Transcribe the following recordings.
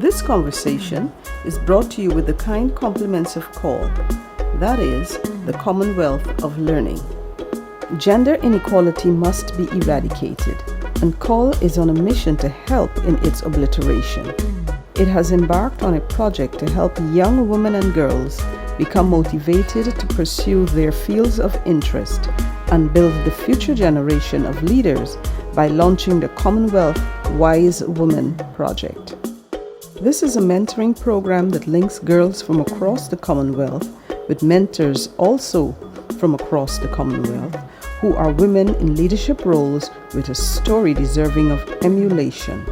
This conversation is brought to you with the kind compliments of CALL, that is, the Commonwealth of Learning. Gender inequality must be eradicated, and CALL is on a mission to help in its obliteration. It has embarked on a project to help young women and girls become motivated to pursue their fields of interest and build the future generation of leaders by launching the Commonwealth Wise Woman Project. This is a mentoring program that links girls from across the Commonwealth with mentors also from across the Commonwealth who are women in leadership roles with a story deserving of emulation.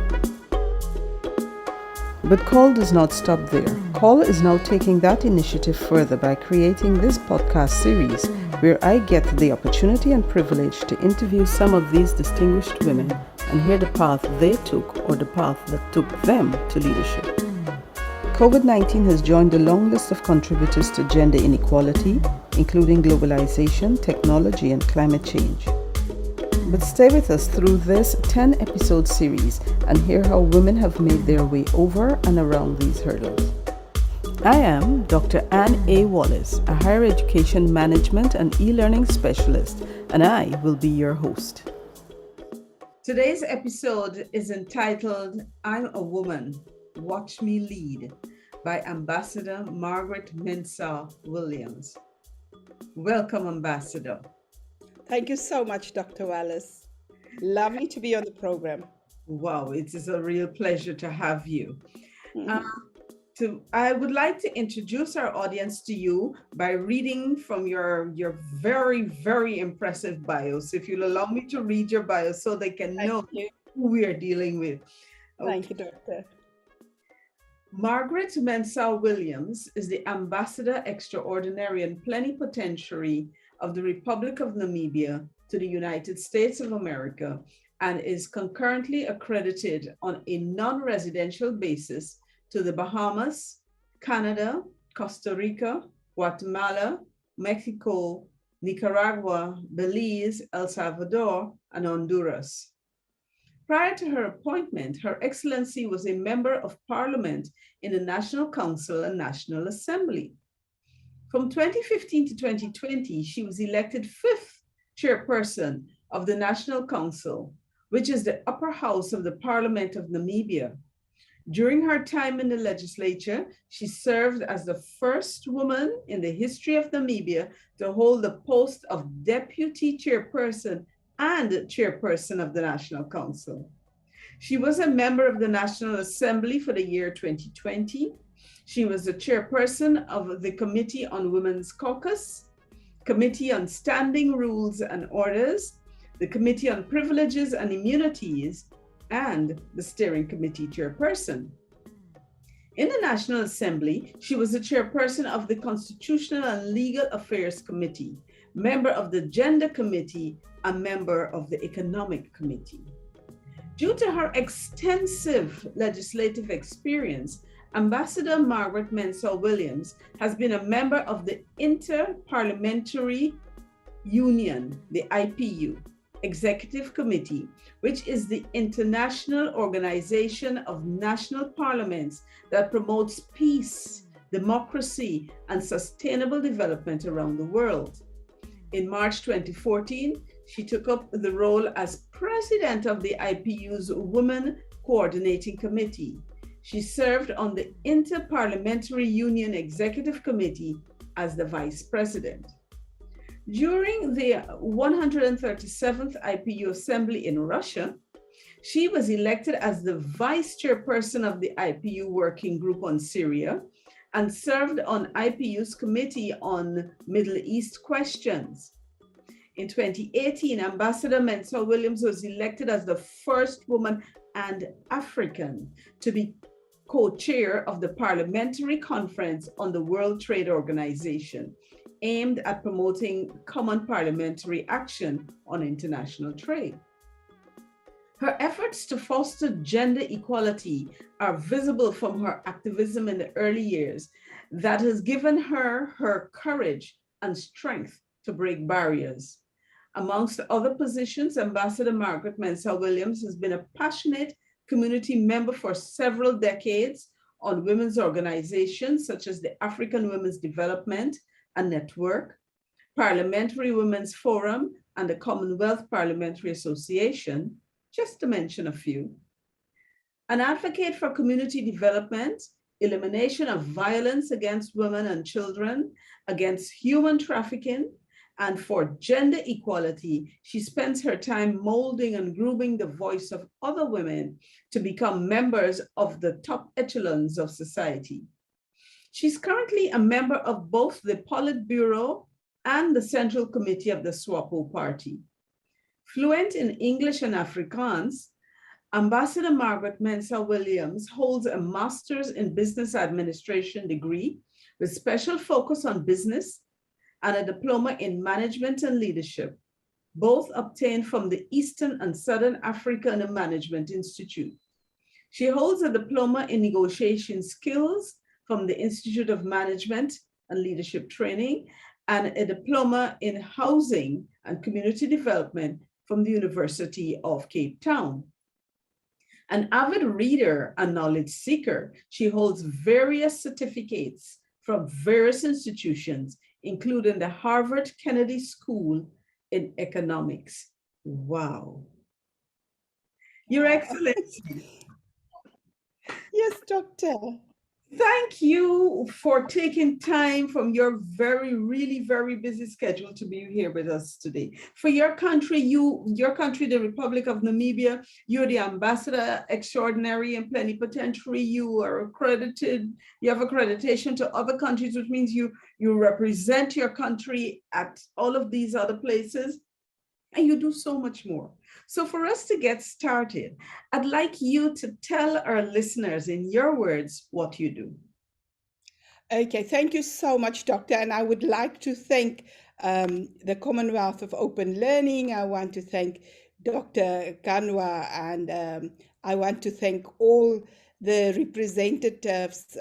But CALL does not stop there. CALL is now taking that initiative further by creating this podcast series where I get the opportunity and privilege to interview some of these distinguished women and hear the path they took or the path that took them to leadership. COVID-19 has joined the long list of contributors to gender inequality, including globalization, technology, and climate change. But stay with us through this 10-episode series and hear how women have made their way over and around these hurdles. I am Dr. Ann Wallace, a higher education management and e-learning specialist, and I will be your host. Today's episode is entitled, I'm a Woman, Watch Me Lead, by Ambassador Margaret Mensah-Williams. Welcome, Ambassador. Thank you so much, Dr. Wallace. Lovely to be on the program. Wow, it is a real pleasure to have you. I would like to introduce our audience to you by reading from your very, very impressive bios. If you'll allow me to read your bio so they can know who we are dealing with. Okay. Thank you, Doctor. Margaret Mensah-Williams is the Ambassador Extraordinary and Plenipotentiary of the Republic of Namibia to the United States of America and is concurrently accredited on a non-residential basis to the Bahamas, Canada, Costa Rica, Guatemala, Mexico, Nicaragua, Belize, El Salvador, and Honduras. Prior to her appointment, Her Excellency was a member of Parliament in the National Council and National Assembly. From 2015 to 2020, she was elected 5th chairperson of the National Council, which is the upper house of the Parliament of Namibia. During her time in the legislature, she served as the first woman in the history of Namibia to hold the post of deputy chairperson and chairperson of the National Council. She was a member of the National Assembly for the year 2020. She was the chairperson of the Committee on Women's Caucus, Committee on Standing Rules and Orders, the Committee on Privileges and Immunities, and the Steering Committee chairperson. In the National Assembly, she was the chairperson of the Constitutional and Legal Affairs Committee, member of the Gender Committee, and member of the Economic Committee. Due to her extensive legislative experience, Ambassador Margaret Mensah-Williams has been a member of the Inter-Parliamentary Union, the IPU, Executive Committee, which is the international organization of national parliaments that promotes peace, democracy, and sustainable development around the world. In March 2014, she took up the role as president of the IPU's Women Coordinating Committee. She served on the Inter-Parliamentary Union Executive Committee as the vice president. During the 137th IPU Assembly in Russia, she was elected as the vice chairperson of the IPU Working Group on Syria and served on IPU's Committee on Middle East Questions. In 2018, Ambassador Mensah-Williams was elected as the first woman and African to be co-chair of the Parliamentary Conference on the World Trade Organization, aimed at promoting common parliamentary action on international trade. Her efforts to foster gender equality are visible from her activism in the early years that has given her courage and strength to break barriers. Amongst other positions, Ambassador Margaret Mensah-Williams has been a passionate community member for several decades, on women's organizations such as the African Women's Development and Network, Parliamentary Women's Forum, and the Commonwealth Parliamentary Association, just to mention a few. An advocate for community development, elimination of violence against women and children, against human trafficking, and for gender equality, she spends her time molding and grooming the voice of other women to become members of the top echelons of society. She's currently a member of both the Politburo and the Central Committee of the SWAPO Party. Fluent in English and Afrikaans, Ambassador Margaret Mensah-Williams holds a Master's in Business Administration degree with special focus on business and a diploma in management and leadership, both obtained from the Eastern and Southern African Management Institute. She holds a diploma in negotiation skills from the Institute of Management and Leadership Training and a diploma in housing and community development from the University of Cape Town. An avid reader and knowledge seeker, she holds various certificates from various institutions, including the Harvard Kennedy School in Economics. Wow. Your Excellency. Yes, Doctor. Thank you for taking time from your really very busy schedule to be here with us today. For your country, the Republic of Namibia, you're the Ambassador Extraordinary and Plenipotentiary. You are accredited, you have accreditation to other countries, which means you represent your country at all of these other places, and you do so much more. So for us to get started, I'd like you to tell our listeners in your words what you do. Okay, thank you so much, Doctor. And I would like to thank the Commonwealth of Open Learning. I want to thank Dr. Kanwa, and I want to thank all the representatives,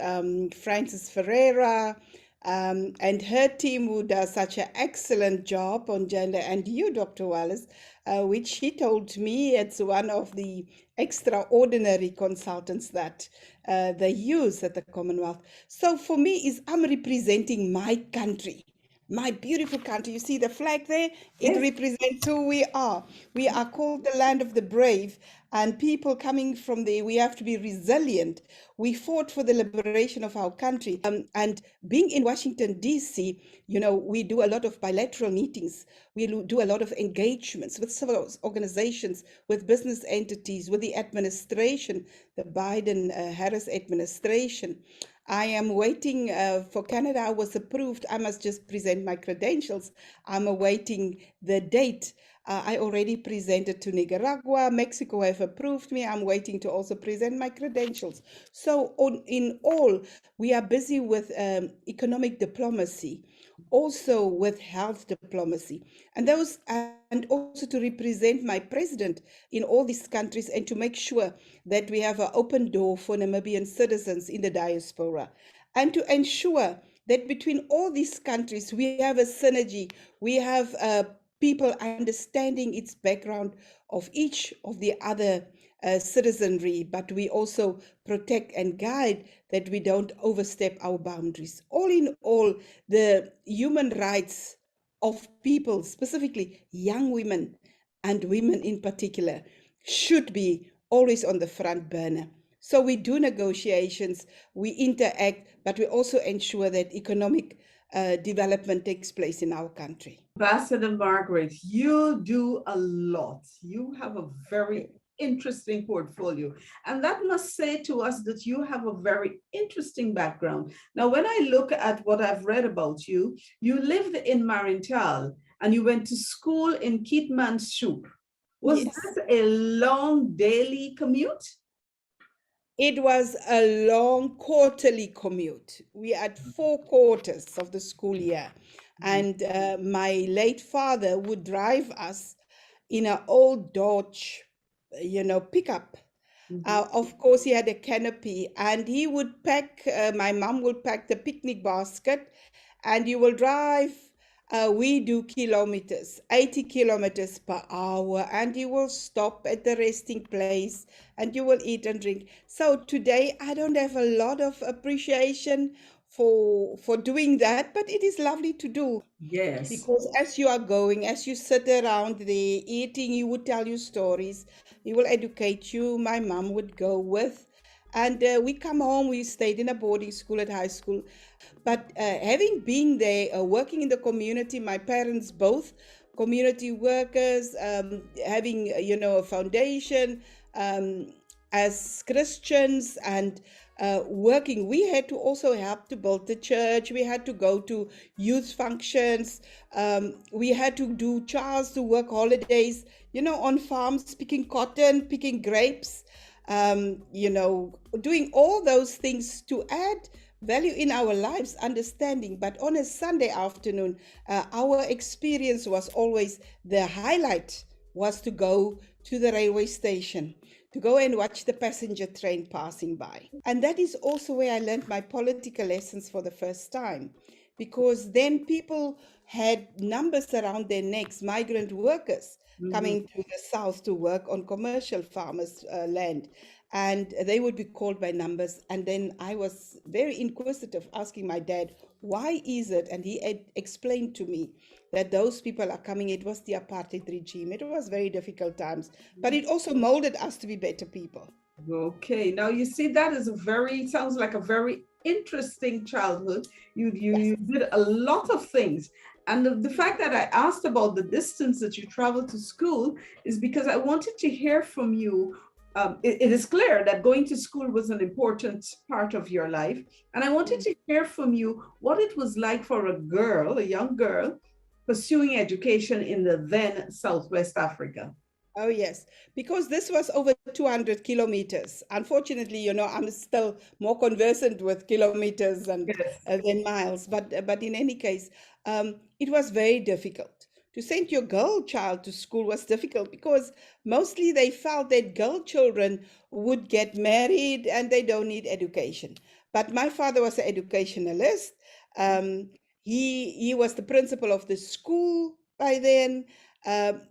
Francis Ferreira, and her team, who does such an excellent job on gender, and you, Dr. Wallace, which she told me it's one of the extraordinary consultants that they use at the Commonwealth. So for me, I'm representing my country, my beautiful country. You see the flag there? It represents who we are. We are called the land of the brave, and people coming from there, we have to be resilient. We fought for the liberation of our country. And being in Washington, D.C., we do a lot of bilateral meetings. We do a lot of engagements with civil organizations, with business entities, with the administration, the Biden-Harris administration. I am waiting for Canada. I was approved. I must just present my credentials. I'm awaiting the date. I already presented to Nicaragua. Mexico have approved me. I'm waiting to also present my credentials. So in all, we are busy with economic diplomacy, also with health diplomacy, and also to represent my president in all these countries, and to make sure that we have an open door for Namibian citizens in the diaspora, and to ensure that between all these countries we have a synergy, we have people understanding its background of each of the other citizenry, but we also protect and guide that we don't overstep our boundaries. All in all, the human rights of people, specifically young women and women in particular, should be always on the front burner. So we do negotiations, we interact, but we also ensure that economic development takes place in our country. Ambassador Margaret, you do a lot. You have a very interesting portfolio, and that must say to us that you have a very interesting background. Now, when I look at what I've read about you, you lived in Marintal and you went to school in Keetmanshoop. Was that a long daily commute? It was a long quarterly commute. We had 4 quarters of the school year, and my late father would drive us in an old Dodge, pickup. Of course, he had a canopy, and he would pack, my mom would pack the picnic basket, and you will drive we do kilometers, 80 kilometers per hour, and you will stop at the resting place and you will eat and drink. So today I don't have a lot of appreciation for doing that, but it is lovely to do. Yes. Because as you are going, as you sit around there eating, you would tell you stories, he will educate you. My mom would go with, and we come home. We stayed in a boarding school at high school, but having been there, working in the community, my parents both community workers, having a foundation as Christians, and working, we had to also help to build the church. We had to go to youth functions. We had to do chores to work holidays, on farms, picking cotton, picking grapes, doing all those things to add value in our lives, understanding. But on a Sunday afternoon, our experience was always, the highlight was to go to the railway station, to go and watch the passenger train passing by. And that is also where I learned my political lessons for the first time, because then people had numbers around their necks, migrant workers coming to the south to work on commercial farmers' land. And they would be called by numbers. And then I was very inquisitive, asking my dad, why is it? And he had explained to me that those people are coming. It was the apartheid regime. It was very difficult times, but it also molded us to be better people. Okay. Now you see, that is sounds like a very interesting childhood. You Yes. you did a lot of things. And the fact that I asked about the distance that you traveled to school is because I wanted to hear from you. It is clear that going to school was an important part of your life. And I wanted to hear from you what it was like for a young girl, pursuing education in the then Southwest Africa. Oh, yes, because this was over 200 kilometers. Unfortunately, I'm still more conversant with kilometers and Yes. than miles. But in any case, it was very difficult. To send your girl child to school was difficult because mostly they felt that girl children would get married and they don't need education. But my father was an educationalist. Um, he was the principal of the school by then.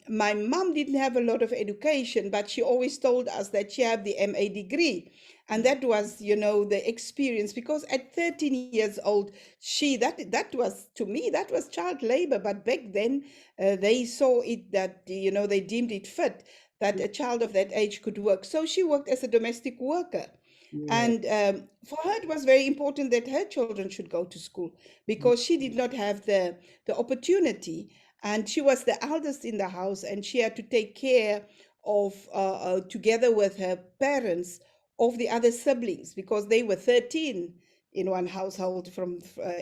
My mom didn't have a lot of education, but she always told us that she had the MA degree. And that was, the experience, because at 13 years old, that was, to me, that was child labor. But back then, they saw it that, they deemed it fit that a child of that age could work. So she worked as a domestic worker. Yeah. And for her, it was very important that her children should go to school because she did not have the opportunity. And she was the eldest in the house, and she had to take care of, together with her parents, of the other siblings, because they were 13 in one household.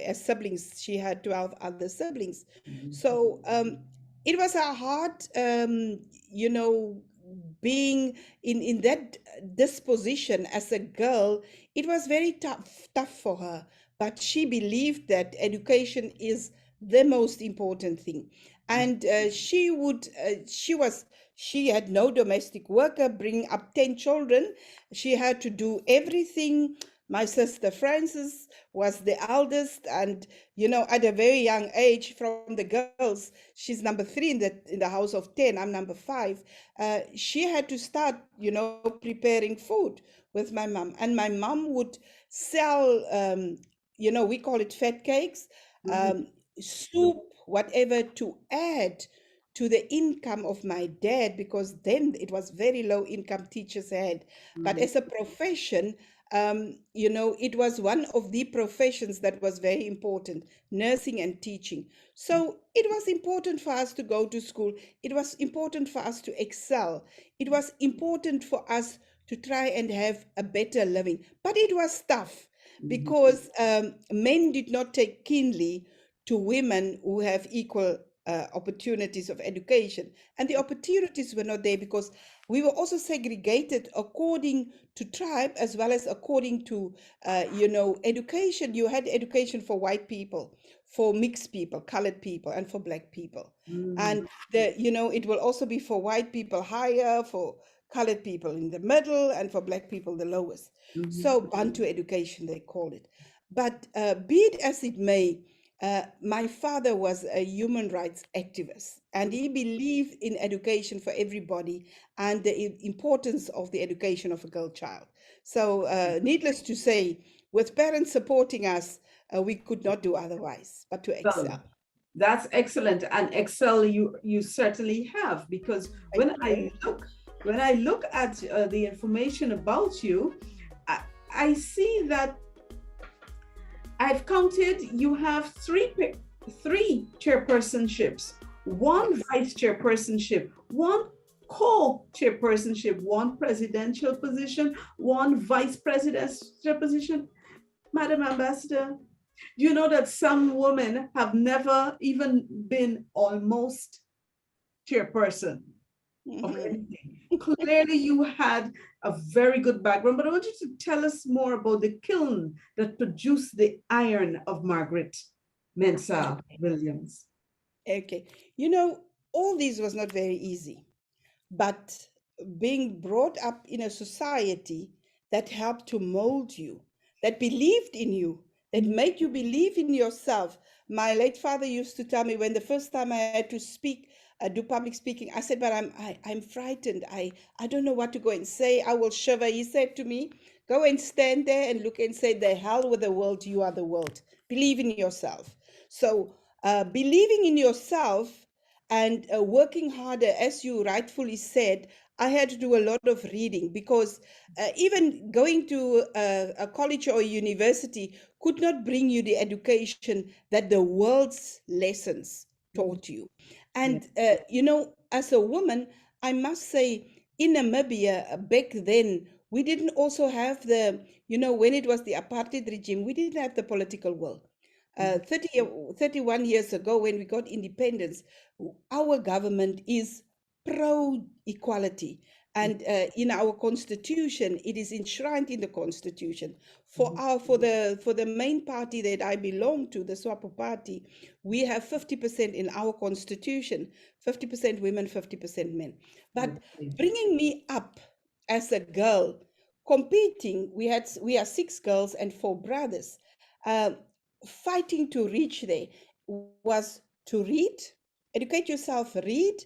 As siblings, she had 12 other siblings. So it was a hard, being in that disposition as a girl. It was very tough for her, but she believed that education is the most important thing. And she had no domestic worker bringing up 10 children. She had to do everything. My sister Frances was the eldest, and at a very young age, from the girls, she's number 3 in the house of 10. I'm number 5. She had to start, preparing food with my mom, and my mom would sell, we call it fat cakes, soup, whatever, to add to the income of my dad, because then it was very low income teachers had. But as a profession, it was one of the professions that was very important, nursing and teaching. So it was important for us to go to school. It was important for us to excel. It was important for us to try and have a better living. But it was tough because men did not take keenly to women who have equal opportunities of education. And the opportunities were not there because we were also segregated according to tribe as well as according to, education. You had education for white people, for mixed people, colored people, and for black people. And it will also be for white people higher, for colored people in the middle, and for black people the lowest. So Bantu education, they call it. But be it as it may, my father was a human rights activist, and he believed in education for everybody and the importance of the education of a girl child. So, needless to say, with parents supporting us, we could not do otherwise but to excel. Well, that's excellent, and excel you certainly have, because Thank when I look at the information about you, I see that I've counted you have three chairpersonships, one vice chairpersonship, one co-chairpersonship, one presidential position, one vice presidential position. Madam Ambassador, do you know that some women have never even been almost chairperson of Mhm. anything? Clearly, you had a very good background, but I want you to tell us more about the kiln that produced the iron of Margaret Mensah-Williams. Okay. You know, all this was not very easy, but being brought up in a society that helped to mold you, that believed in you, that made you believe in yourself. My late father used to tell me when the first time I had to speak, do public speaking, I said, but I'm frightened. I don't know what to go and say. I will shiver. He said to me, go and stand there and look and say, the hell with the world. You are the world. Believe in yourself. So believing in yourself and working harder, as you rightfully said, I had to do a lot of reading because even going to a college or a university could not bring you the education that the world's lessons taught you. Yeah. And, you know, as a woman, I must say, in Namibia back then, we didn't also have the, you know, when it was the apartheid regime, we didn't have the political will. 31 years ago, when we got independence, our government is pro-equality. And in our constitution, it is enshrined in the constitution. For the main party that I belong to, the SWAPO party, we have 50% in our constitution, 50% women, 50% men. But bringing me up as a girl, competing, we are 6 girls and 4 brothers. Fighting to reach there was to read, educate yourself, read,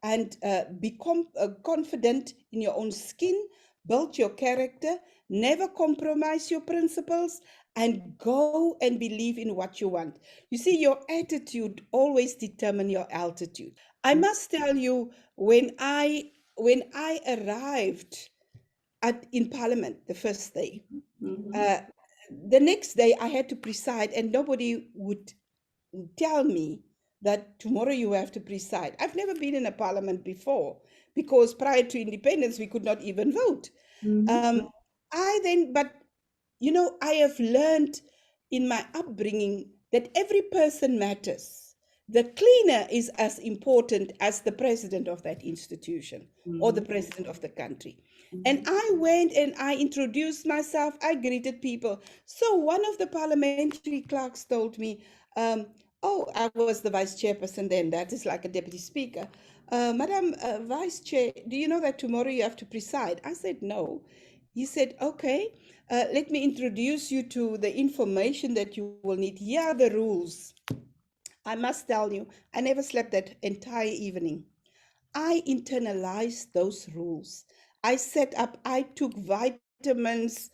and become confident in your own skin, build your character, never compromise your principles, and go and believe in what you want. You see, your attitude always determines your altitude. I must tell you, when I arrived in Parliament the first day, the next day I had to preside, and nobody would tell me that tomorrow you have to preside. I've never been in a parliament before because prior to independence we could not even vote. But you know, I have learned in my upbringing that every person matters. The cleaner is as important as the president of that institution or the president of the country. And I went and I introduced myself. I greeted people. So one of the parliamentary clerks told me, oh, I was the vice chairperson then. That is like a deputy speaker. Madam Vice Chair, do you know that tomorrow you have to preside? I said, no. He said, okay, let me introduce you to the information that you will need. Here are the rules. I must tell you, I never slept that entire evening. I internalized those rules. I took vitamins.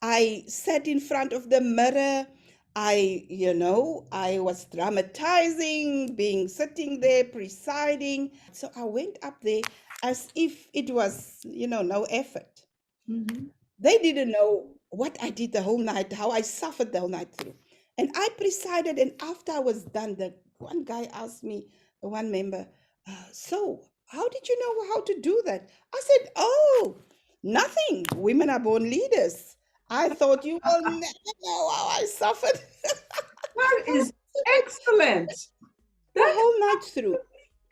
I sat in front of the mirror. I was dramatizing, sitting there, presiding. So I went up there as if it was, no effort. They didn't know what I did the whole night, how I suffered the whole night through. And I presided, and after I was done, the one guy asked me, one member, so how did you know how to do that? I said, oh, nothing. Women are born leaders. I thought you will never know how I suffered. That is excellent. The whole night through.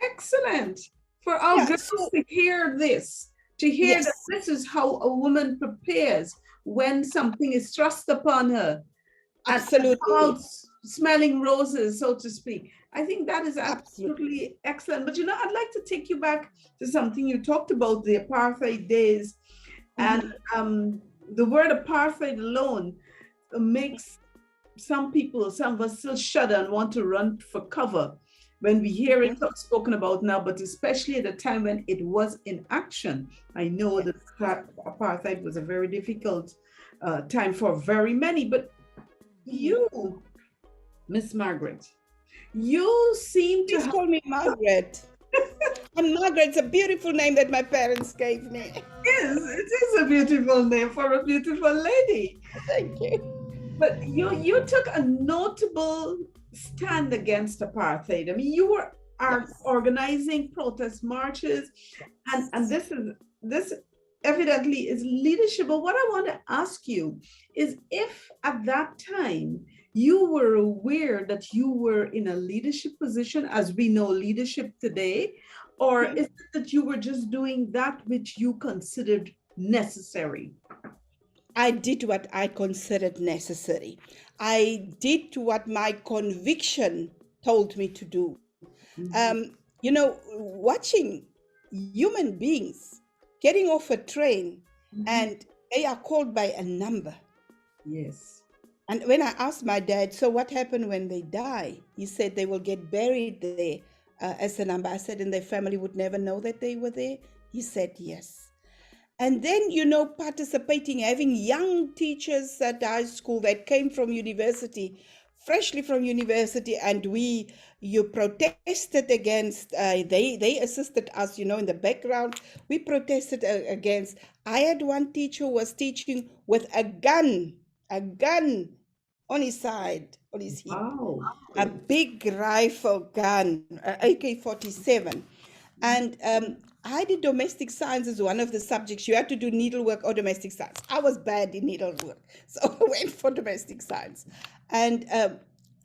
Excellent. For our girls to hear this, to hear that this is how a woman prepares when something is thrust upon her. Absolutely. Smelling roses, so to speak. I think that is absolutely excellent. But I'd like to take you back to something you talked about, the apartheid days. And the word apartheid alone makes some people, some of us still shudder and want to run for cover when we hear it spoken about now, but especially at the time when it was in action. I know Yes. that apartheid was a very difficult time for very many, but you, Miss Margaret, you seem to Please have, call me Margaret. And Margaret's a beautiful name that my parents gave me. it is a beautiful name for a beautiful lady. Thank you. But you took a notable stand against apartheid. I mean, you were Yes. organizing protest marches, and this evidently is leadership. But what I want to ask you is if at that time you were aware that you were in a leadership position as we know leadership today, or is it that you were just doing that which you considered necessary? I did what I considered necessary. I did what my conviction told me to do. Mhm. Watching human beings getting off a train Mhm. and they are called by a number. Yes. And when I asked my dad, so what happened when they die? He said they will get buried there as an ambassador and their family would never know that they were there. He said yes. And then, participating, having young teachers at high school that came from university, freshly from university, and you protested against, they assisted us, in the background. We protested against. I had one teacher who was teaching with a gun on his side, on his hip, Wow. a big rifle gun, AK-47. And I did domestic science as one of the subjects. You had to do needlework or domestic science. I was bad in needlework, so I went for domestic science. And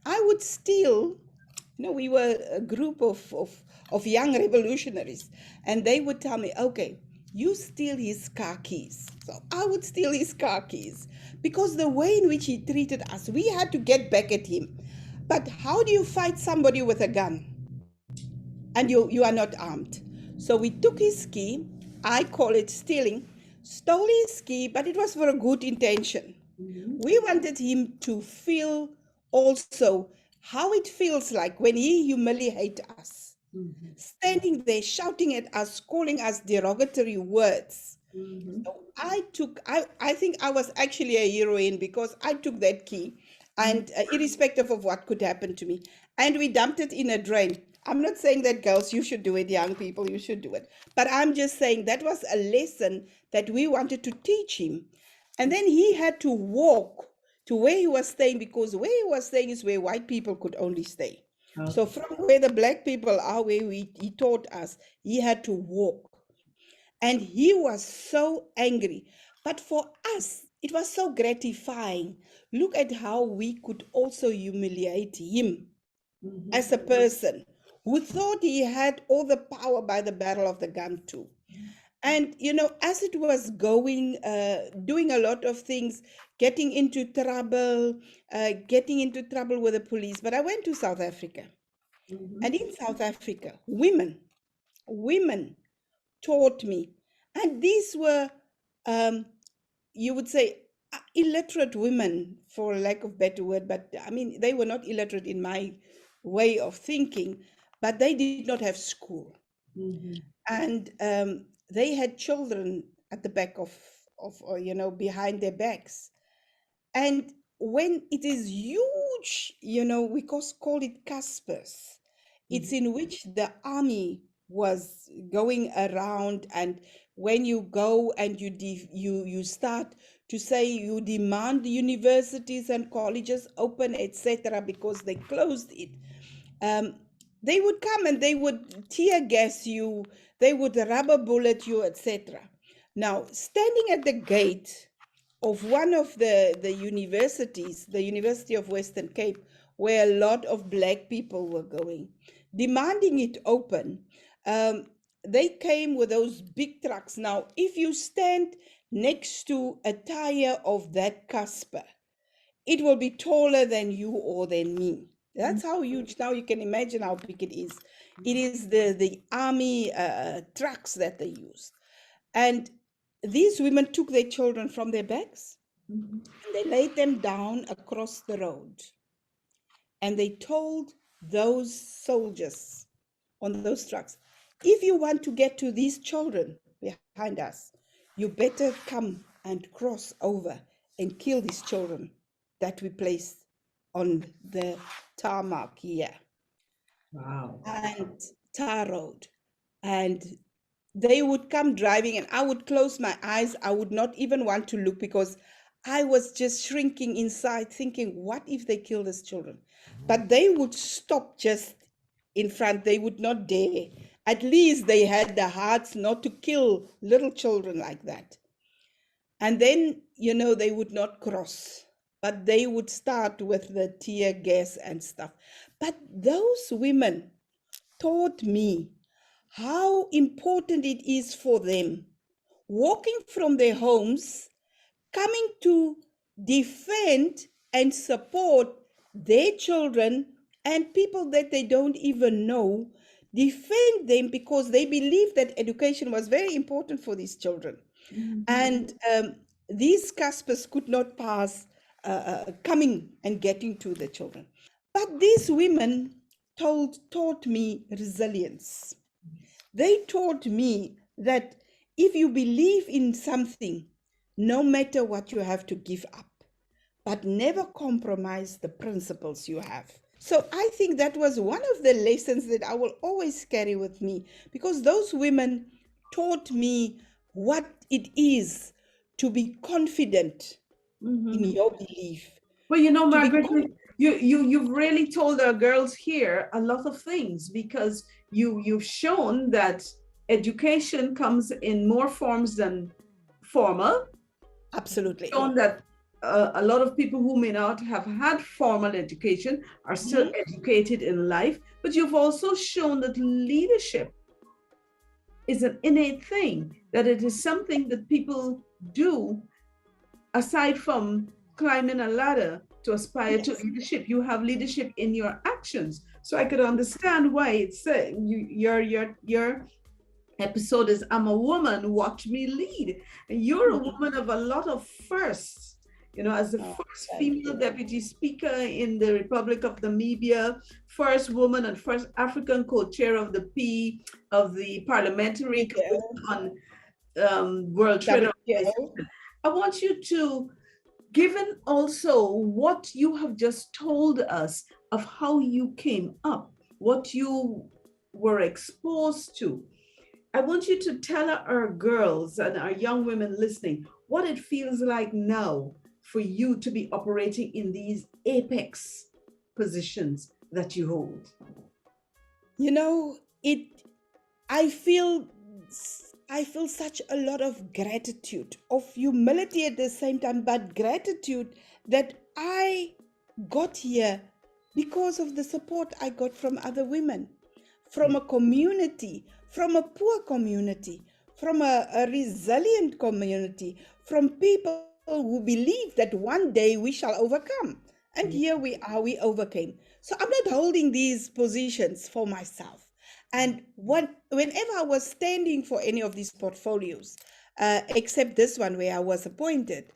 I would steal, we were a group of young revolutionaries, and they would tell me, okay, you steal his car keys. So I would steal his car keys because the way in which he treated us, we had to get back at him. But how do you fight somebody with a gun and you are not armed? So we took his key. I call it stealing. Stole his key, but it was for a good intention. Mhm. We wanted him to feel also how it feels like when he humiliates us, Mhm. standing there shouting at us, calling us derogatory words. Mhm. So I think I was actually a heroine because I took that key, Mhm. and irrespective of what could happen to me, and we dumped it in a drain. I'm not saying that girls, you should do it, young people, you should do it. But I'm just saying that was a lesson that we wanted to teach him. And then he had to walk to where he was staying because where he was staying is where white people could only stay. So Okay. from where the black people are, he taught us, he had to walk. And he was so angry. But for us, it was so gratifying. Look at how we could also humiliate him Mhm. as a person who thought he had all the power by the barrel of the gun too. And as it was going, doing a lot of things, getting into trouble with the police. But I went to South Africa, Mhm. and in South Africa, women taught me, and these were, um, you would say, illiterate women, for lack of better word. But I mean, they were not illiterate in my way of thinking, but they did not have school, Mhm. and they had children at the back of or, behind their backs. And when it is huge, call it Caspers, it's Mhm. in which the army was going around. And when you go and you start to say you demand universities and colleges open, etc., because they closed it, um, they would come and they would tear gas you, they would rubber bullet you, etc. Now, standing at the gate of one of the universities, the University of Western Cape, where a lot of black people were going, demanding it open, um, they came with those big trucks. Now, if you stand next to a tire of that Casper, it will be taller than you or than me. That's how huge. Now you can imagine how big it is. It is the army trucks that they use. And these women took their children from their backs. Mhm. And they laid them down across the road. And they told those soldiers on those trucks, if you want to get to these children behind us, you better come and cross over and kill these children that we placed on the tarmac here Wow. and tar road. And they would come driving, and I would close my eyes. I would not even want to look because I was just shrinking inside, thinking, what if they kill these children? But they would stop just in front. They would not dare. At least they had the hearts not to kill little children like that. And then, they would not cross, but they would start with the tear gas and stuff. But those women taught me how important it is for them walking from their homes, coming to defend and support their children and people that they don't even know, defend them because they believe that education was very important for these children. Mhm. And these Caspers could not pass coming and getting to the children. But these women taught me resilience. They taught me that if you believe in something, no matter what, you have to give up, but never compromise the principles you have. So I think that was one of the lessons that I will always carry with me, because those women taught me what it is to be confident in Mhm. your belief, Well, to be Margaret, you've really told our girls here a lot of things because you've shown that education comes in more forms than formal. absolutely. Shown that a lot of people who may not have had formal education are still Mhm. educated in life, but you've also shown that leadership is an innate thing, that it is something that people do aside from climbing a ladder to aspire to Yes. leadership. You have leadership in your actions. So I could understand why it's your episode is I'm a woman, watch me lead. And you're a Mhm. woman of a lot of firsts. As the Oh, first thank female you. deputy speaker in the Republic of Namibia, first woman and first African co-chair of the Parliamentary Commission WTO. on World Trade WTO. Organization. I want you to, given also what you have just told us of how you came up, what you were exposed to, I want you to tell our girls and our young women listening what it feels like now for you to be operating in these apex positions that you hold. You know, it I feel I feel such a lot of gratitude, of humility at the same time, but gratitude that I got here because of the support I got from other women, from a community, from a poor community, from a resilient community, from people who believe that one day we shall overcome. And Yeah. here we are, we overcame. So I'm not holding these positions for myself. And whenever I was standing for any of these portfolios, except this one where I was appointed,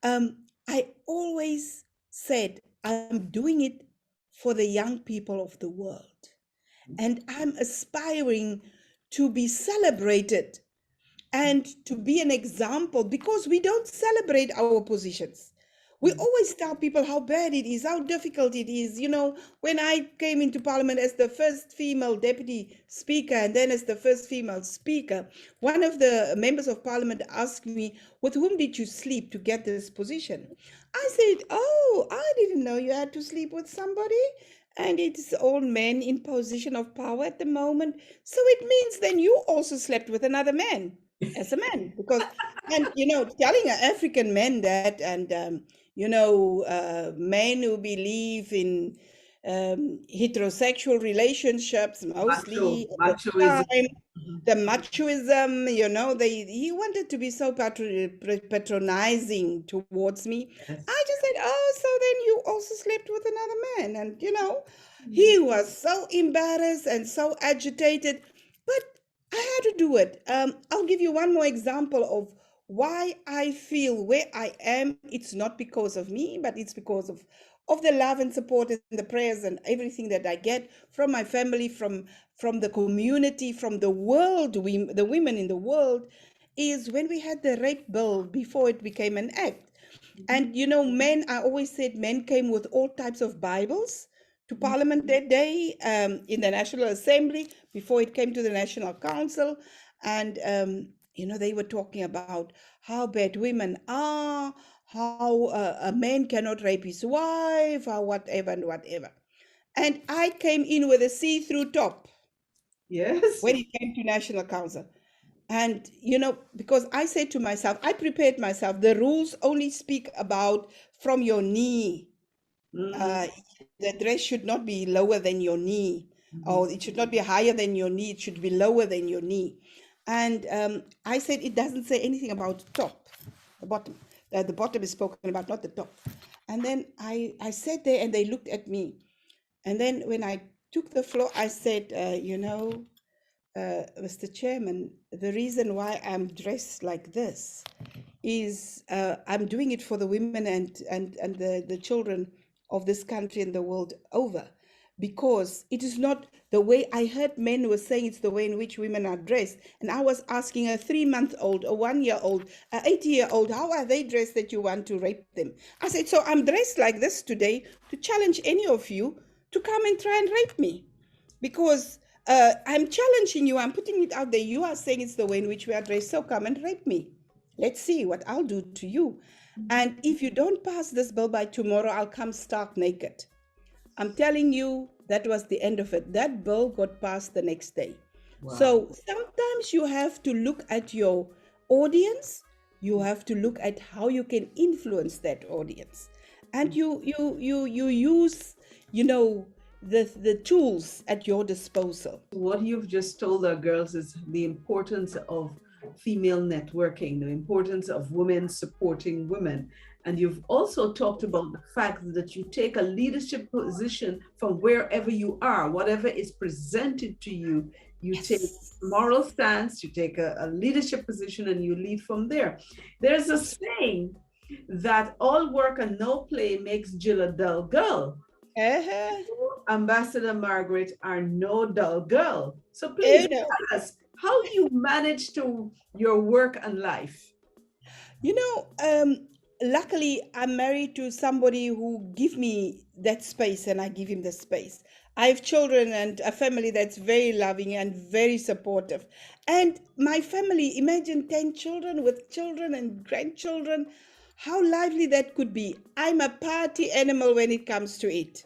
I always said, I'm doing it for the young people of the world. And I'm aspiring to be celebrated and to be an example, because we don't celebrate our positions. We always tell people how bad it is, how difficult it is. When I came into parliament as the first female deputy speaker and then as the first female speaker, one of the members of parliament asked me, with whom did you sleep to get this position? I said, oh, I didn't know you had to sleep with somebody. And it's all men in position of power at the moment. So it means then you also slept with another man as a man. Because, and, telling an African man that, and, men who believe in heterosexual relationships mostly all the Machoism. time, Mhm. the machoism, he wanted to be so patronizing towards me. Yes. I just said, oh, so then you also slept with another man. And, he was so embarrassed and so agitated, but I had to do it. I'll give you one more example of why I feel where I am, it's not because of me, but it's because of the love and support and the prayers and everything that I get from my family, from the community, from the world, the women in the world, is when we had the rape bill before it became an act. And men, I always said men came with all types of Bibles to Parliament that day, in the National Assembly before it came to the National Council. And, they were talking about how bad women are, how a man cannot rape his wife, or whatever and whatever. And I came in with a see-through top Yes. when it came to National Council. And, because I said to myself, I prepared myself, the rules only speak about from your knee. The dress should not be lower than your knee, or it should not be higher than your knee, it should be lower than your knee. And I said, it doesn't say anything about top, the bottom. The bottom is spoken about, not the top. And then I sat there and they looked at me. And then when I took the floor, I said, Mr. Chairman, the reason why I'm dressed like this is I'm doing it for the women and the children of this country and the world over, because it is not the way I heard men were saying it's the way in which women are dressed. And I was asking a 3-month-old, a 1-year-old, a 80-year-old, how are they dressed that you want to rape them? I said, so I'm dressed like this today to challenge any of you to come and try and rape me, because I'm challenging you. I'm putting it out there. You are saying it's the way in which we are dressed, so come and rape me. Let's see what I'll do to you. And if you don't pass this bill by tomorrow, I'll come stark naked. I'm telling you, that was the end of it. That bill got passed the next day. Wow. So sometimes you have to look at your audience. You have to look at how you can influence that audience. And you use, the tools at your disposal. What you've just told our girls is the importance of female networking, the importance of women supporting women. And you've also talked about the fact that you take a leadership position from wherever you are, whatever is presented to you, you yes. take a moral stance, you take a leadership position, and you lead from there. There's a saying that all work and no play makes Jill a dull girl. Ambassador Margaret are no dull girl. So please tell us how you manage to your work and life. Luckily, I'm married to somebody who gives me that space and I give him the space. I have children and a family that's very loving and very supportive. And my family, imagine 10 children with children and grandchildren, how lively that could be. I'm a party animal when it comes to it.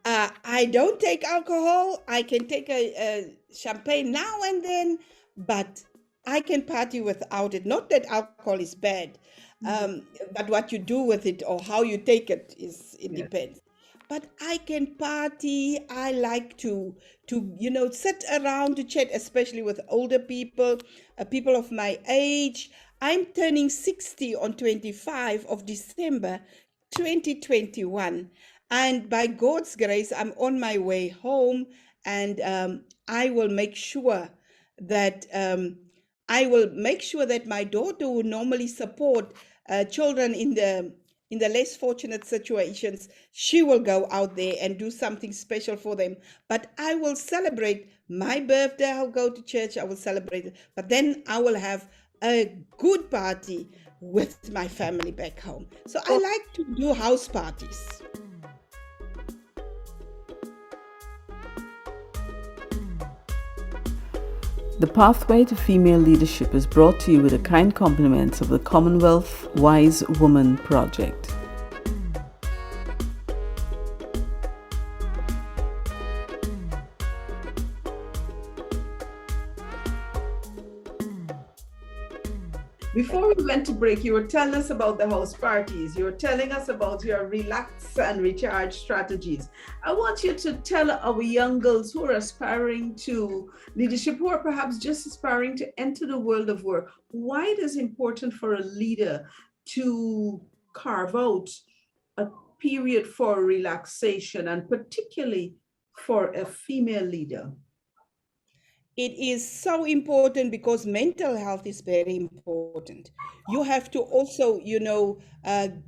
I don't take alcohol. I can take a champagne now and then, but I can party without it. Not that alcohol is bad, but what you do with it or how you take it depends. But I can party. I like to sit around to chat, especially with older people, people of my age. I'm turning 60 on 25 of December 2021. And by God's grace, I'm on my way home, and I will make sure that my daughter will normally support children in the less fortunate situations. She will go out there and do something special for them. But I will celebrate my birthday. I'll go to church. I will celebrate it. But then I will have a good party with my family back home. So I like to do house parties. The Pathway to Female Leadership is brought to you with the kind compliments of the Commonwealth Wise Woman Project. Before we went to break, you were telling us about the house parties. You were telling us about your relax and recharge strategies. I want you to tell our young girls who are aspiring to leadership, who are perhaps just aspiring to enter the world of work, why it is important for a leader to carve out a period for relaxation, and particularly for a female leader. it is so important because mental health is very important. You have to also,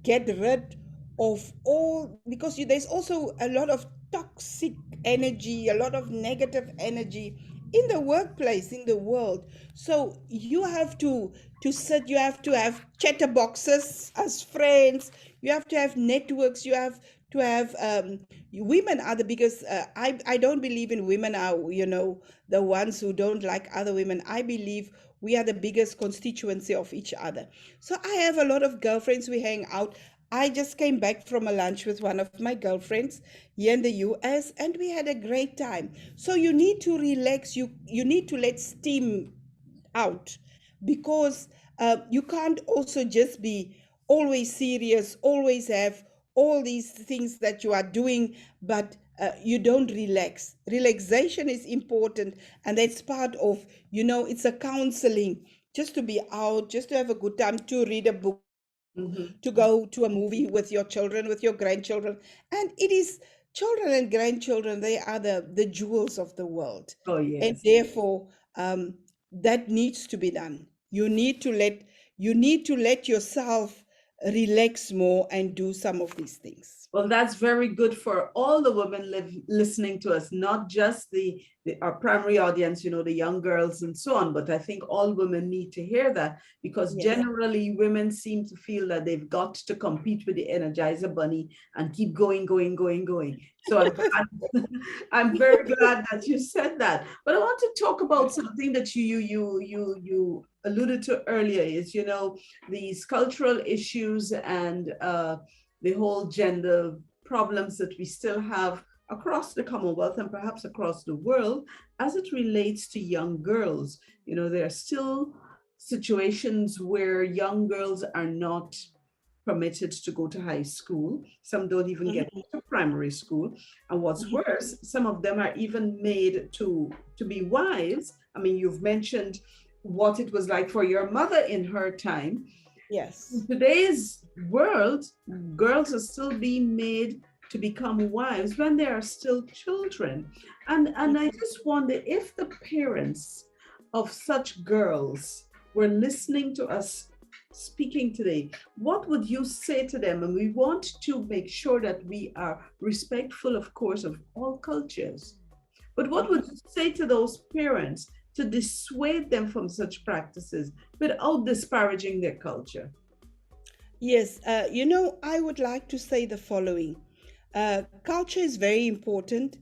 get rid of all, because there's also a lot of toxic energy, a lot of negative energy in the workplace, in the world. So you have to sit, you have to have chatterboxes as friends, you have to have networks, you have to have women are the biggest. I don't believe in women are, the ones who don't like other women. I believe we are the biggest constituency of each other. So I have a lot of girlfriends, we hang out. I just came back from a lunch with one of my girlfriends here in the US, and we had a great time. So you need to relax, you need to let steam out, because you can't also just be always serious, always have all these things that you are doing, but you don't relax. Relaxation is important, and that's part of, it's a counseling, just to be out, just to have a good time, to read a book, to Mhm. go to a movie with your children, with your grandchildren. And it is, children and grandchildren, they are the jewels of the world. Oh, And yes. therefore, that needs to be done. You need to let yourself relax more and do some of these things. Well, that's very good for all the women listening to us, not just our primary audience, the young girls and so on. But I think all women need to hear that, because Yes. generally women seem to feel that they've got to compete with the Energizer Bunny and keep going, going, going, going. So I'm very glad that you said that. But I want to talk about something that you alluded to earlier. Is these cultural issues and the whole gender problems that we still have across the Commonwealth and perhaps across the world as it relates to young girls. There are still situations where young girls are not permitted to go to high school. Some don't even get Mhm. to primary school. And what's worse, some of them are even made to be wives. I mean, you've mentioned what it was like for your mother in her time. In Yes. today's world, girls are still being made to become wives when they are still children. And I just wonder if the parents of such girls were listening to us speaking today, what would you say to them? And we want to make sure that we are respectful, of course, of all cultures. But what would Mhm. you say to those parents to dissuade them from such practices without disparaging their culture? Yes, I would like to say the following. Culture is very important,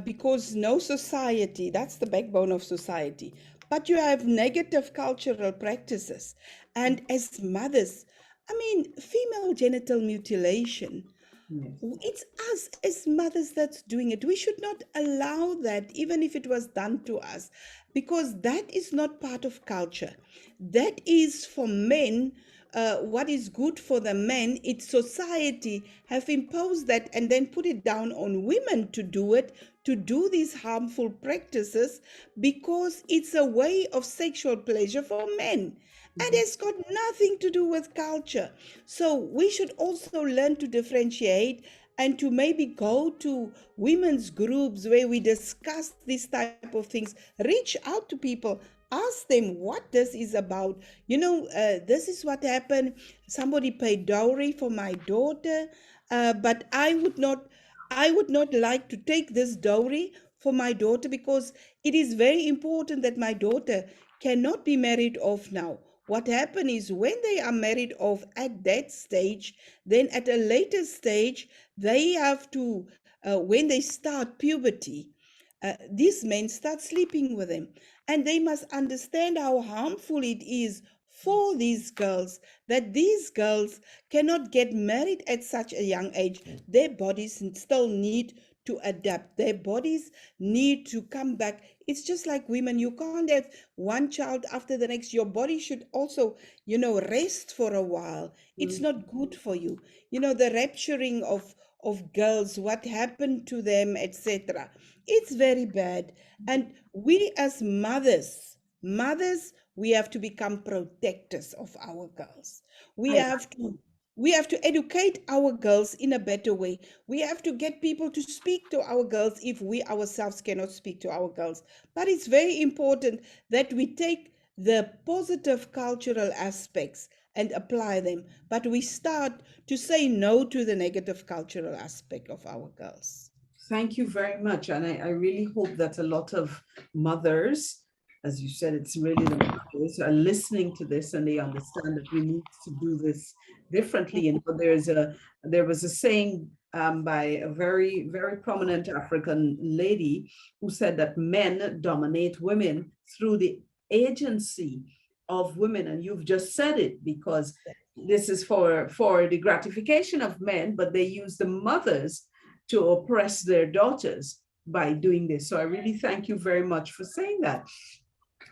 because no society, that's the backbone of society. But you have negative cultural practices. And as mothers, I mean, female genital mutilation, Yes. it's us as mothers that's doing it. We should not allow that, even if it was done to us, because that is not part of culture. That is for men. What is good for the men, it's society have imposed that and then put it down on women to do it, to do these harmful practices, because it's a way of sexual pleasure for men, and Mhm. it's got nothing to do with culture. So we should also learn to differentiate, and to maybe go to women's groups where we discuss these type of things. Reach out to people, ask them what this is about. This is what happened. Somebody paid dowry for my daughter, but I would not like to take this dowry for my daughter, because it is very important that my daughter cannot be married off now. What happens is, when they are married off at that stage, then at a later stage, they have to, when they start puberty, these men start sleeping with them. And they must understand how harmful it is for these girls, that these girls cannot get married at such a young age. Their bodies still need to adapt, their bodies need to come back. It's just like women. You can't have one child after the next. Your body should also, rest for a while. It's Mhm. not good for you. The rapturing of girls, what happened to them, etc. It's very bad. And we as mothers, we have to become protectors of our girls. We I have to. We have to educate our girls in a better way. We have to get people to speak to our girls if we ourselves cannot speak to our girls. But it's very important that we take the positive cultural aspects and apply them, but we start to say no to the negative cultural aspect of our girls. Thank you very much. And I really hope that a lot of mothers, as you said, it's really the mothers are listening to this and they understand that we need to do this differently. And there was a saying by a very, very prominent African lady who said that men dominate women through the agency of women. And you've just said it, because this is for the gratification of men, but they use the mothers to oppress their daughters by doing this. So I really thank you very much for saying that.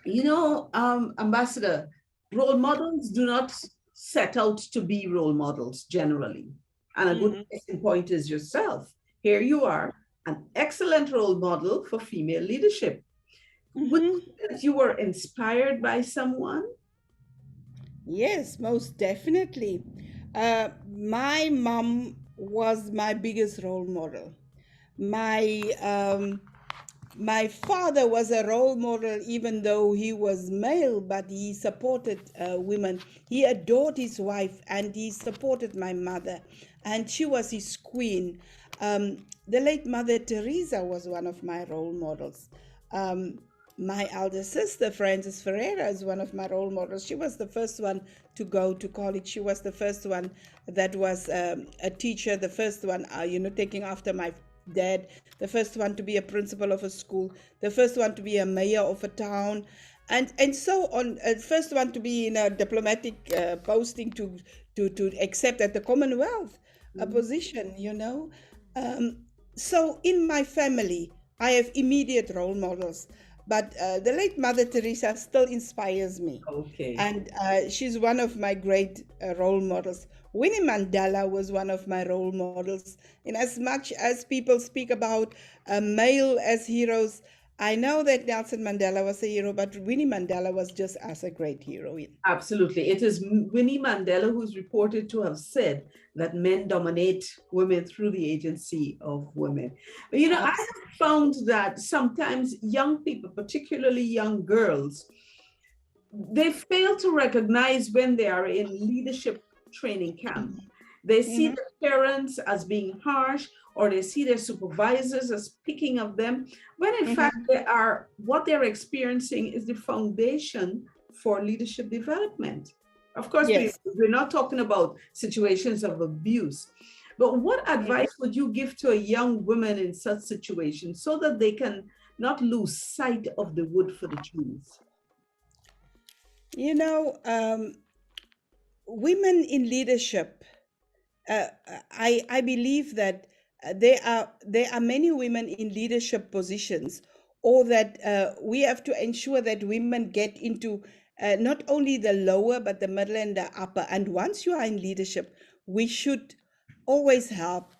You know, Ambassador, role models do not set out to be role models generally. And a good point is yourself. Here you are, an excellent role model for female leadership. Would you say that you were inspired by someone? Yes, most definitely. My mom was my biggest role model. My father was a role model, even though he was male, but he supported women. He adored his wife and he supported my mother, and she was his queen. The late Mother Teresa was one of my role models. My elder sister, Frances Ferreira, is one of my role models. She was the first one to go to college. She was the first one that was a teacher, the first one, taking after my dad, the first one to be a principal of a school, the first one to be a mayor of a town, and so on. First one to be in a diplomatic posting to accept at the Commonwealth a position, So in my family, I have immediate role models. But the late Mother Teresa still inspires me. Okay. And she's one of my great role models. Winnie Mandela was one of my role models. In as much as people speak about male as heroes, I know that Nelson Mandela was a hero, but Winnie Mandela was just as a great heroine. Absolutely. It is Winnie Mandela who's reported to have said that men dominate women through the agency of women. But, I have found that sometimes young people, particularly young girls, they fail to recognize when they are in leadership training camp. They see their parents as being harsh, or they see their supervisors as picking of them, when in fact what they're experiencing is the foundation for leadership development. Of course, Yes. we're not talking about situations of abuse, but what advice would you give to a young woman in such situations so that they can not lose sight of the wood for the trees? Women in leadership, I believe that there are many women in leadership positions, or that we have to ensure that women get into not only the lower but the middle and the upper. And once you are in leadership, we should always help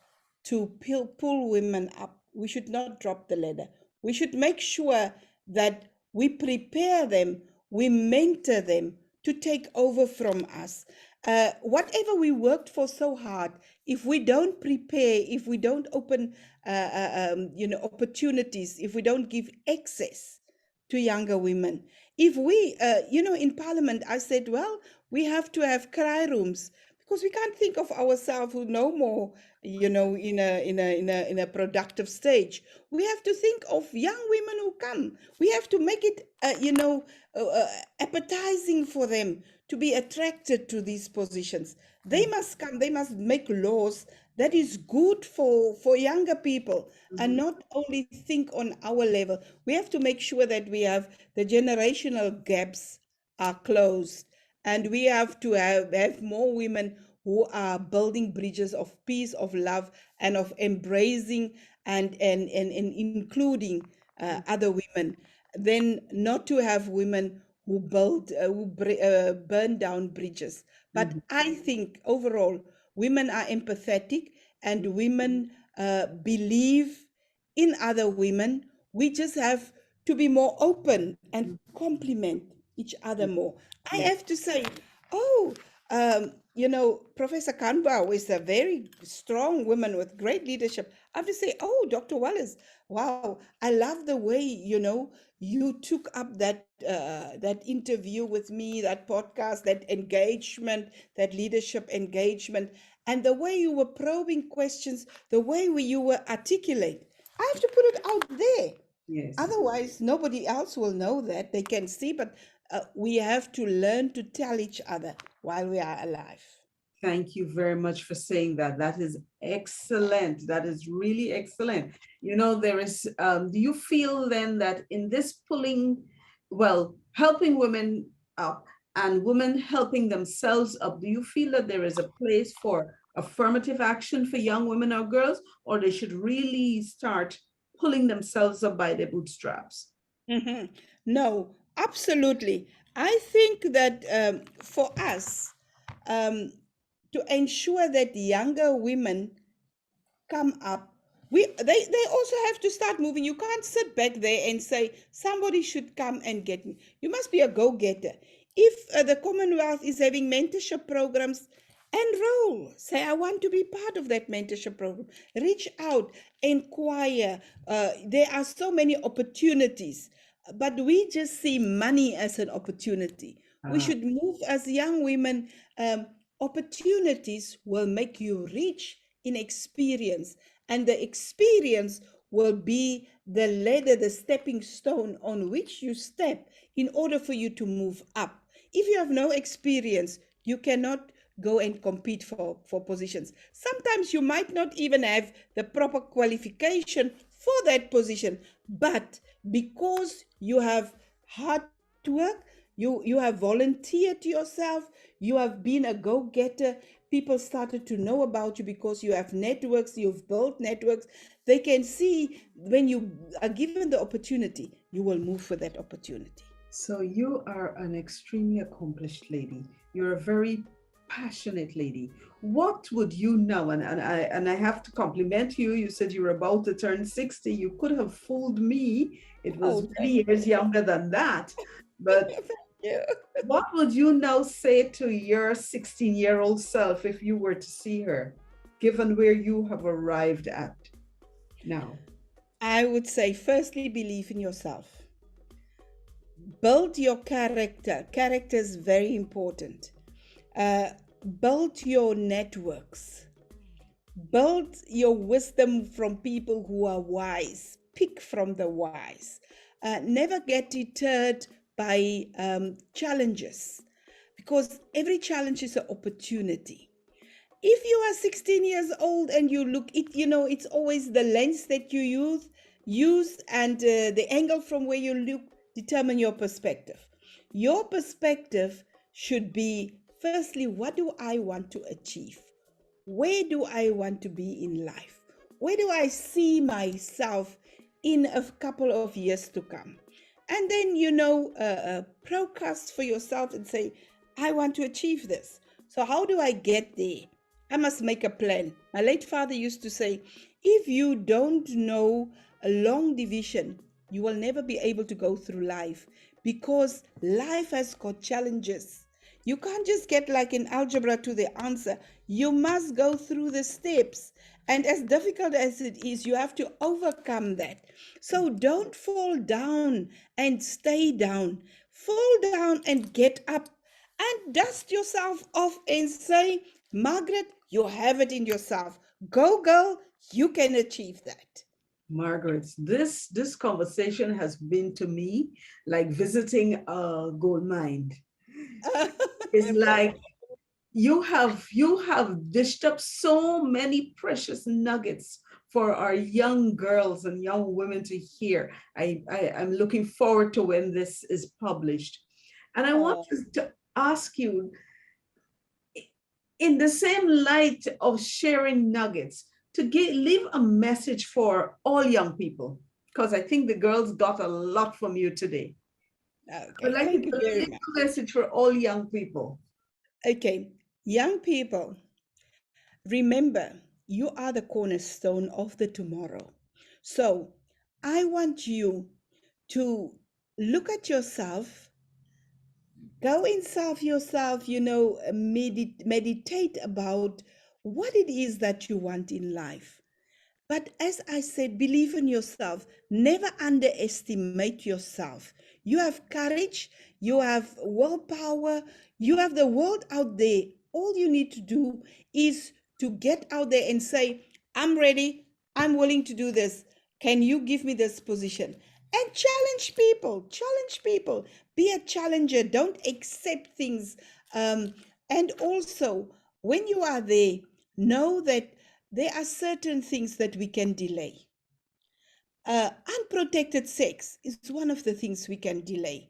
to pull women up. We should not drop the ladder. We should make sure that we prepare them, we mentor them to take over from us. Whatever we worked for so hard, if we don't prepare, if we don't open opportunities, if we don't give access to younger women, if we in Parliament, I said, well, we have to have cry rooms, because we can't think of ourselves who no more in a productive stage. We have to think of young women who come. We have to make it appetizing for them to be attracted to these positions. They must come. They must make laws that is good for younger people, and not only think on our level. We have to make sure that we have the generational gaps are closed, and we have to have more women who are building bridges of peace, of love, and of embracing and including other women, then not to have women who burn down bridges. But I think overall, women are empathetic, and women believe in other women. We just have to be more open and compliment each other more. I have to say, Professor Kanwa is a very strong woman with great leadership. I have to say, oh, Dr. Wallace, wow, I love the way, you took up that interview with me, that podcast, that engagement, that leadership engagement, and the way you were probing questions, the way you were articulate. I have to put it out there. Yes. Otherwise, nobody else will know that. They can see, but we have to learn to tell each other while we are alive. Thank you very much for saying that. That is excellent. That is really excellent. There is, do you feel then that in this pulling, well, helping women up and women helping themselves up, do you feel that there is a place for affirmative action for young women or girls, or they should really start pulling themselves up by their bootstraps? Mhm. No, absolutely. I think that for us, um, to ensure that younger women come up, they also have to start moving. You can't sit back there and say somebody should come and get me. You must be a go-getter. If the Commonwealth is having mentorship programs, enroll. Say, I want to be part of that mentorship program. Reach out, inquire. There are so many opportunities, but we just see money as an opportunity. We Ah, should move as young women. Opportunities will make you rich in experience, and the experience will be the ladder, the stepping stone on which you step in order for you to move up. If you have no experience, you cannot go and compete for positions. Sometimes you might not even have the proper qualification for that position, but because you have hard work, you have volunteered yourself, you have been a go-getter, people started to know about you because you have networks, you've built networks. They can see when you are given the opportunity, you will move for that opportunity. so you are an extremely accomplished lady. You're a very passionate lady. What would you know? And I have to compliment you. You said you were about to turn 60. You could have fooled me. It was Oh, many years younger than that. But thank you. what would you now say to your 16-year-old self if you were to see her, given where you have arrived at now? I would say, firstly, believe in yourself. Build your character. Character is very important. Uh, Build your networks. Build your wisdom from people who are wise. Pick from the wise. Never get deterred by challenges, because every challenge is an opportunity. If you are 16 years old and you look it, it's always the lens that you use, and the angle from where you look determine your perspective. Your perspective should be, firstly, what do I want to achieve? Where do I want to be in life? Where do I see myself in a couple of years to come? And then, procast for yourself and say, I want to achieve this. So, how do I get there? I must make a plan. My late father used to say, if you don't know a long division, you will never be able to go through life, because life has got challenges. You can't just get like in algebra to the answer. You must go through the steps. And as difficult as it is, you have to overcome that. So don't fall down and stay down. Fall down and get up and dust yourself off and say, Margaret, you have it in yourself. Go, girl, you can achieve that. Margaret, this conversation has been to me like visiting a gold mine. It's like you have dished up so many precious nuggets for our young girls and young women to hear. I'm looking forward to when this is published. And I want Oh, to ask you, in the same light of sharing nuggets, to leave a message for all young people, because I think the girls got a lot from you today. I would okay. like you Thank you to very leave much. a message for all young people. Okay. Young people, remember, you are the cornerstone of the tomorrow. So I want you to look at yourself, Go inside yourself, meditate about what it is that you want in life. But as I said, believe in yourself. Never underestimate yourself. You have courage, you have willpower, you have the world out there. All you need to do is to get out there and say, I'm ready, I'm willing to do this. Can you give me this position? And challenge people. Be a challenger. Don't accept things. And also, when you are there, know that there are certain things that we can delay. Unprotected sex is one of the things we can delay.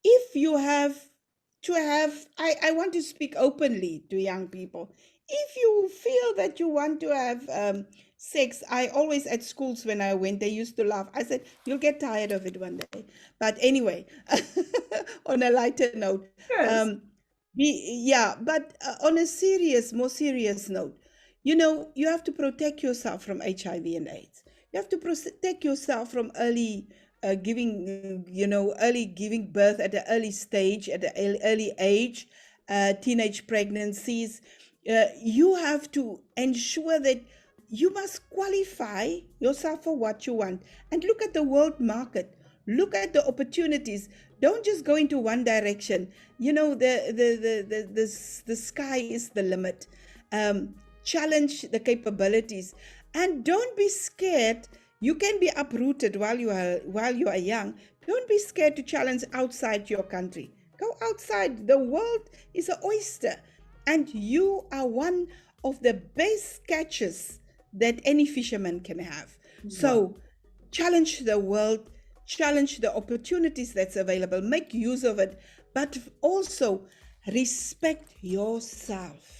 If you have to have, I want to speak openly to young people. If you feel that you want to have sex, I always at schools when I went, they used to laugh. I said, you'll get tired of it one day. But anyway, on a lighter note, Yes. but on a more serious note, you have to protect yourself from HIV and AIDS. You have to protect yourself from early giving birth at an early stage, at an early age, teenage pregnancies. You have to ensure that you must qualify yourself for what you want and look at the world market. Look at the opportunities. Don't just go into one direction. The sky is the limit. Challenge the capabilities, and don't be scared. You can be uprooted while you are young. Don't be scared to challenge outside your country. Go outside. The world is an oyster, and you are one of the best catches that any fisherman can have. So challenge the world, challenge the opportunities that's available, make use of it, but also respect yourself.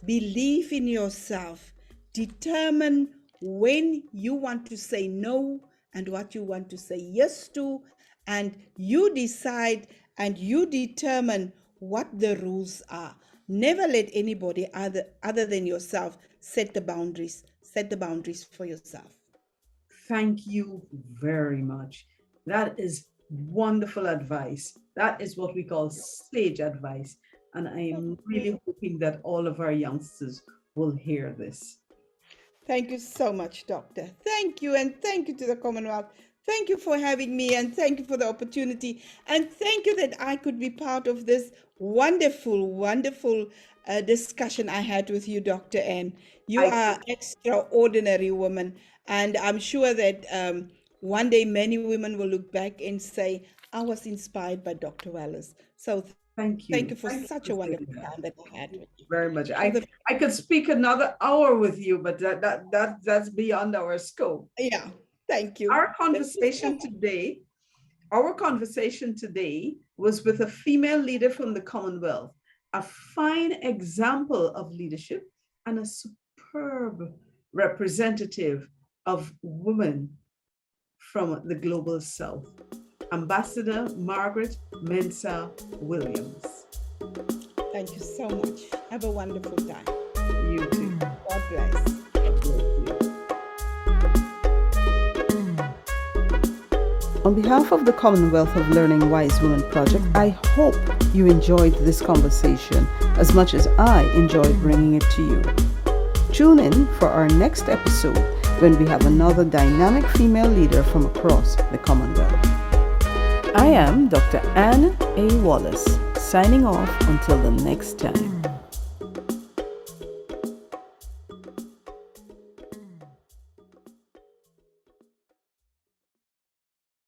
Believe in yourself. Determine when you want to say no and what you want to say yes to, and you decide and you determine what the rules are. Never let anybody other than yourself set the boundaries. Set the boundaries for yourself. Thank you very much. That is wonderful advice. That is what we call sage advice. And I am really hoping that all of our youngsters will hear this. Thank you so much, Doctor. Thank you, and thank you to the Commonwealth. Thank you for having me, and thank you for the opportunity. And thank you that I could be part of this wonderful discussion I had with you, Dr. Ann. You are an extraordinary woman, and I'm sure that one day many women will look back and say, I was inspired by Dr. Wallace. So thank you. Thank you for such a wonderful time that I had with you. Very much. I could speak another hour with you, but that's beyond our scope. Yeah, thank you. Our conversation today was with a female leader from the Commonwealth, a fine example of leadership and a superb representative of women from the global South, Ambassador Margaret Mensah-Williams. Thank you so much. Have a wonderful time. You too. God bless. On behalf of the Commonwealth of Learning Wise Women Project, I hope you enjoyed this conversation as much as I enjoyed bringing it to you. Tune in for our next episode when we have another dynamic female leader from across the Commonwealth. I am Dr. Ann A. Wallace, signing off until the next time.